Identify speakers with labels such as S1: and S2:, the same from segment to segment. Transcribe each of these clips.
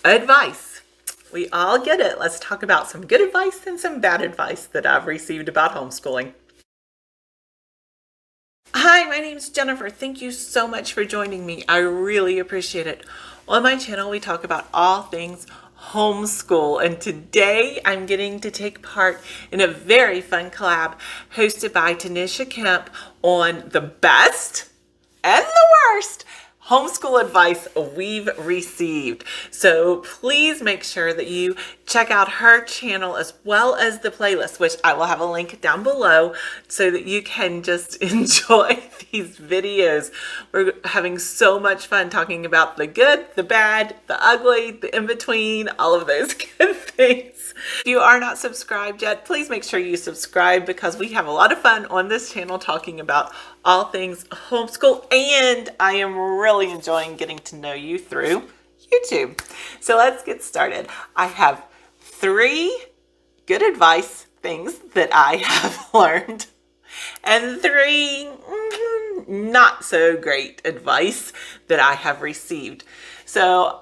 S1: Advice. We all get it. Let's talk about some good advice and some bad advice that I've received about homeschooling. Hi, my name is Jennifer. Thank you so much for joining me. I really appreciate it. On my channel, we talk about all things homeschool, and today I'm getting to take part in a very fun collab hosted by Ta'Neisha Kemp on the best and the worst homeschool advice we've received. So please make sure that you check out her channel as well as the playlist, which I will have a link down below so that you can just enjoy these videos. We're having so much fun talking about the good, the bad, the ugly, the in-between, all of those good things. If you are not subscribed yet, please make sure you subscribe because we have a lot of fun on this channel talking about all things homeschool, and I am really enjoying getting to know you through YouTube. So let's get started. I have 3 good advice things that I have learned and 3 not so great advice that I have received. So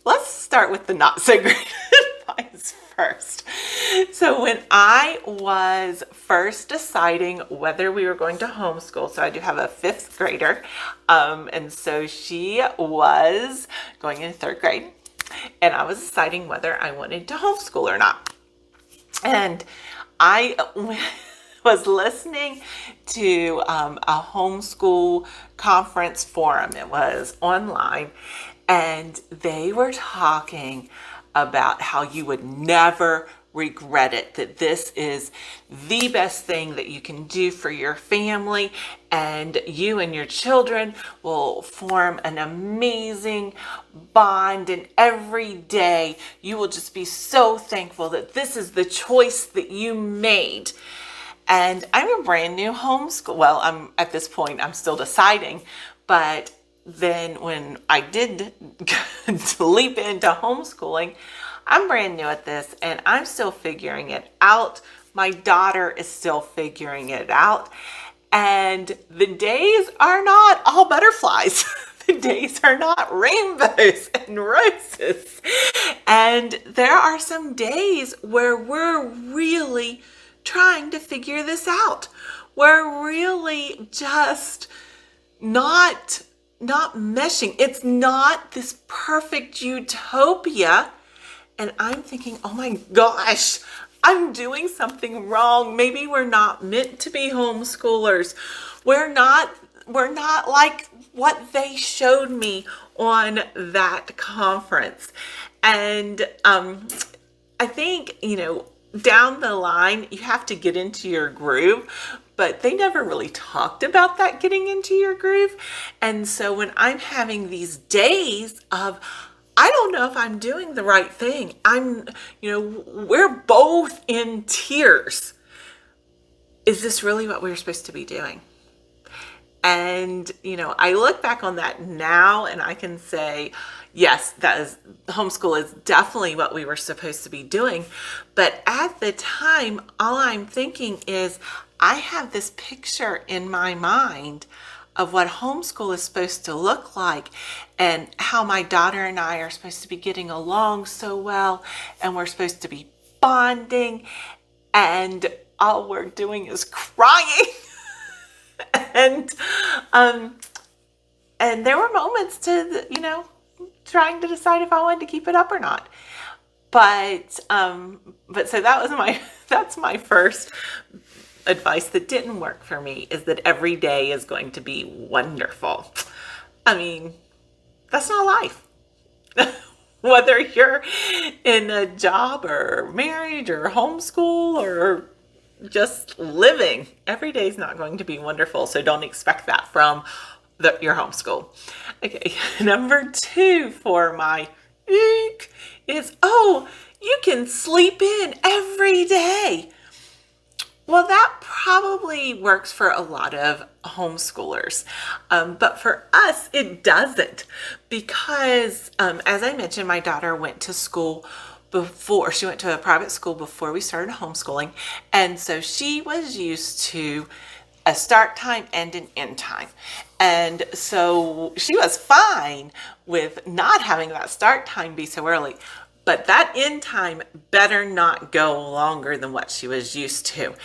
S1: let's start with the not so great advice first. So when I was first deciding whether we were going to homeschool, so I do have a 5th grader, and so she was going in 3rd grade, and I was deciding whether I wanted to homeschool or not. And I was listening to a homeschool conference forum. It was online, and they were talking about how you would never regret it, that this is the best thing that you can do for your family, and you and your children will form an amazing bond, and every day you will just be so thankful that this is the choice that you made. And I'm a brand new homeschool. Well, at this point, I'm still deciding, but then when I did leap into homeschooling, I'm brand new at this and I'm still figuring it out. My daughter is still figuring it out. And the days are not all butterflies. The days are not rainbows and roses. And there are some days where we're really trying to figure this out. We're really just not meshing. It's not this perfect utopia. And I'm thinking, oh my gosh, I'm doing something wrong. Maybe we're not meant to be homeschoolers. We're not like what they showed me on that conference. And I think, down the line, you have to get into your groove, but they never really talked about that, getting into your groove. And so when I'm having these days of, I don't know if I'm doing the right thing, we're both in tears. Is this really what we're supposed to be doing? And, I look back on that now and I can say, yes, homeschool is definitely what we were supposed to be doing. But at the time, all I'm thinking is I have this picture in my mind of what homeschool is supposed to look like and how my daughter and I are supposed to be getting along so well, and we're supposed to be bonding, and all we're doing is crying. And there were moments to, trying to decide if I wanted to keep it up or not. But so that's my first advice that didn't work for me, is that every day is going to be wonderful. I mean, that's not life. Whether you're in a job or married or homeschool or just living, every day is not going to be wonderful. So don't expect that from your homeschool. Okay, number 2 for my is, you can sleep in every day. Well, that probably works for a lot of homeschoolers, but for us, it doesn't, because as I mentioned, my daughter went to school before. She went to a private school before we started homeschooling, and so she was used to a start time and an end time. And so she was fine with not having that start time be so early, but that end time better not go longer than what she was used to.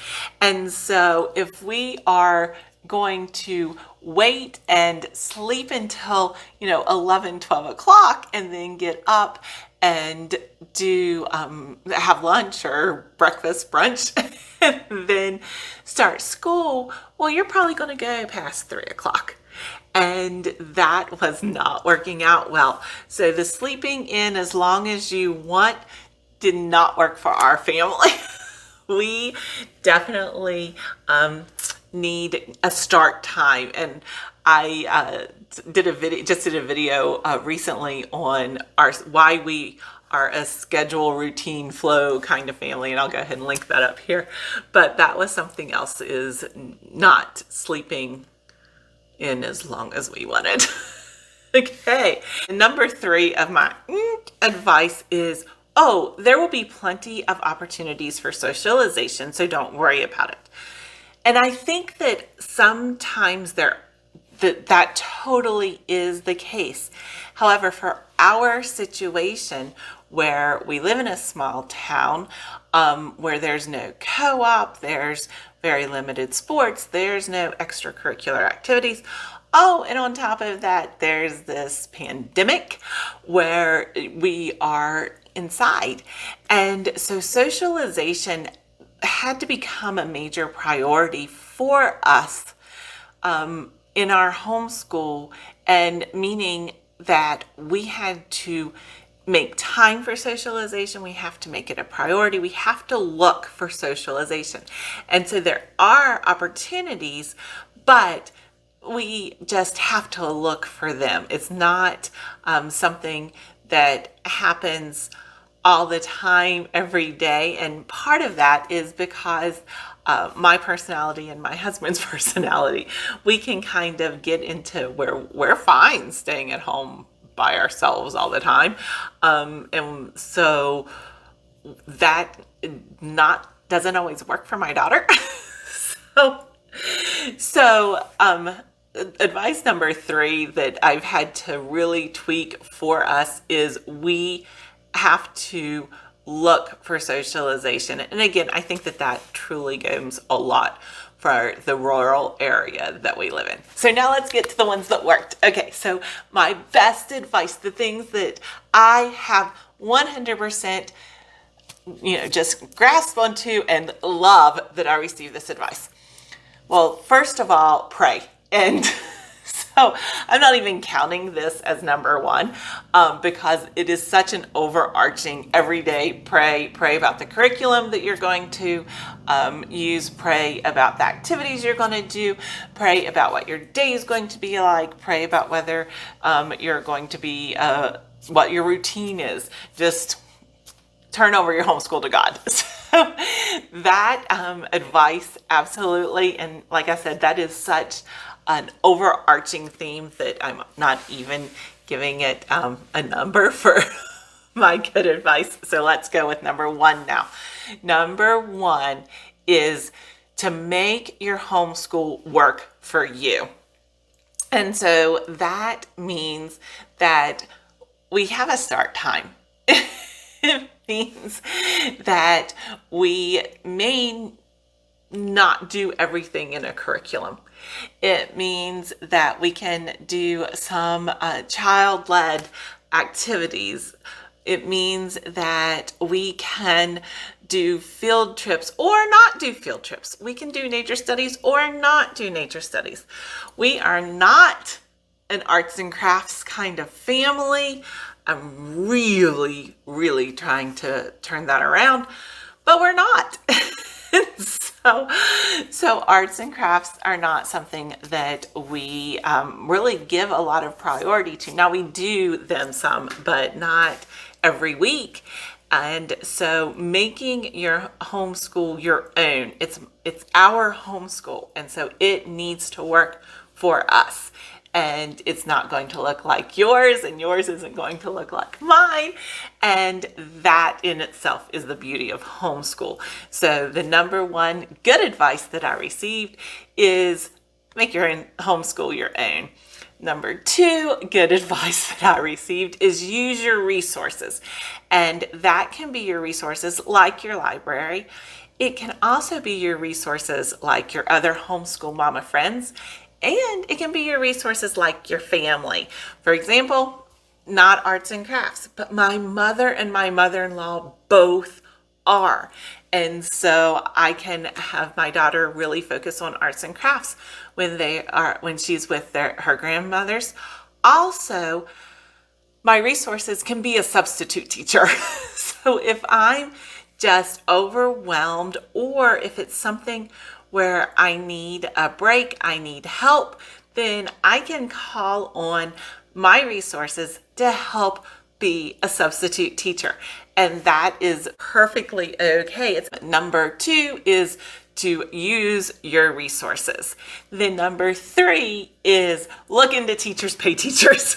S1: And so if we are going to wait and sleep until 11, 12 o'clock and then get up and do have lunch or breakfast, brunch, and then start school, well, you're probably going to go past 3 o'clock. And that was not working out well. So the sleeping in as long as you want did not work for our family. We definitely need a start time. And I did a video recently on why we are a schedule, routine, flow kind of family, and I'll go ahead and link that up here. But that was something else, is not sleeping in as long as we wanted. Okay, number 3 of my advice is, there will be plenty of opportunities for socialization, so don't worry about it. And I think that sometimes that totally is the case. However, for our situation, where we live in a small town, where there's no co-op, there's very limited sports, there's no extracurricular activities. And on top of that, there's this pandemic where we are inside. And so socialization had to become a major priority for us in our homeschool, and meaning that we had to make time for socialization. We have to make it a priority. We have to look for socialization. And so there are opportunities, but we just have to look for them. It's not something that happens all the time, every day. And part of that is because my personality and my husband's personality, we can kind of get into where we're fine staying at home by ourselves all the time. And so that doesn't always work for my daughter. So advice number 3 that I've had to really tweak for us is we have to look for socialization. And again, I think that truly goes a lot for the rural area that we live in. So now let's get to the ones that worked. Okay, so my best advice, the things that I have 100% just grasp onto and love that I received this advice. Well, first of all, pray. And so I'm not even counting this as number 1 because it is such an overarching everyday pray about the curriculum that you're going to use, pray about the activities you're going to do, pray about what your day is going to be like, pray about whether you're going to be, what your routine is. Just turn over your homeschool to God. So that advice, absolutely. And like I said, that is such an overarching theme that I'm not even giving it a number for my good advice. So let's go with number 1 now. Number 1 is to make your homeschool work for you. And so that means that we have a start time. It means that we may not do everything in a curriculum. It means that we can do some child-led activities. It means that we can do field trips or not do field trips. We can do nature studies or not do nature studies. We are not an arts and crafts kind of family. I'm really, really trying to turn that around, but we're not. So arts and crafts are not something that we really give a lot of priority to. Now we do them some, but not every week. And so making your homeschool your own, it's our homeschool. And so it needs to work for us. and it's not going to look like yours, and yours isn't going to look like mine. And that in itself is the beauty of homeschool. So the number one good advice that I received is make your own homeschool your own. Number two good advice that I received is use your resources. And that can be your resources like your library. It can also be your resources like your other homeschool mama friends. And it can be your resources like your family. For example, not arts and crafts, but my mother and my mother-in-law both are. And so I can have my daughter really focus on arts and crafts when she's with her grandmothers. Also, my resources can be a substitute teacher. So if I'm just overwhelmed, or if it's something where I need a break, I need help, then I can call on my resources to help be a substitute teacher. And that is perfectly okay. Number two is to use your resources. Then number three is look into Teachers Pay Teachers.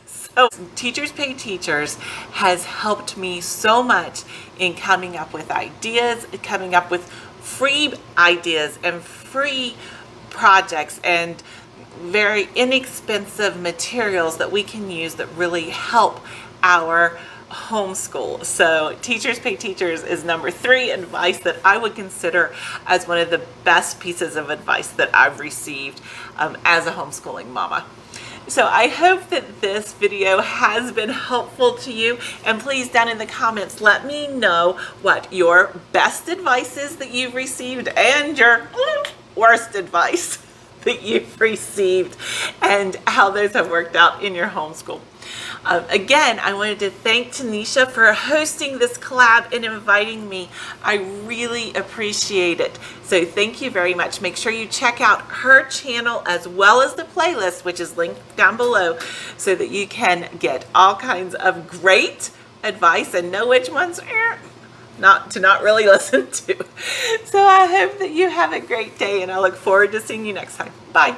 S1: So Teachers Pay Teachers has helped me so much in coming up with ideas, coming up with free ideas and free projects and very inexpensive materials that we can use that really help our homeschool. So Teachers Pay Teachers is number three advice that I would consider as one of the best pieces of advice that I've received as a homeschooling mama. So I hope that this video has been helpful to you, and please down in the comments let me know what your best advice is that you've received and your worst advice that you've received and how those have worked out in your homeschool. Again, I wanted to thank Ta'Neisha for hosting this collab and inviting me. I really appreciate it. So thank you very much. Make sure you check out her channel as well as the playlist, which is linked down below, so that you can get all kinds of great advice and know which ones not really listen to. So I hope that you have a great day, and I look forward to seeing you next time. Bye.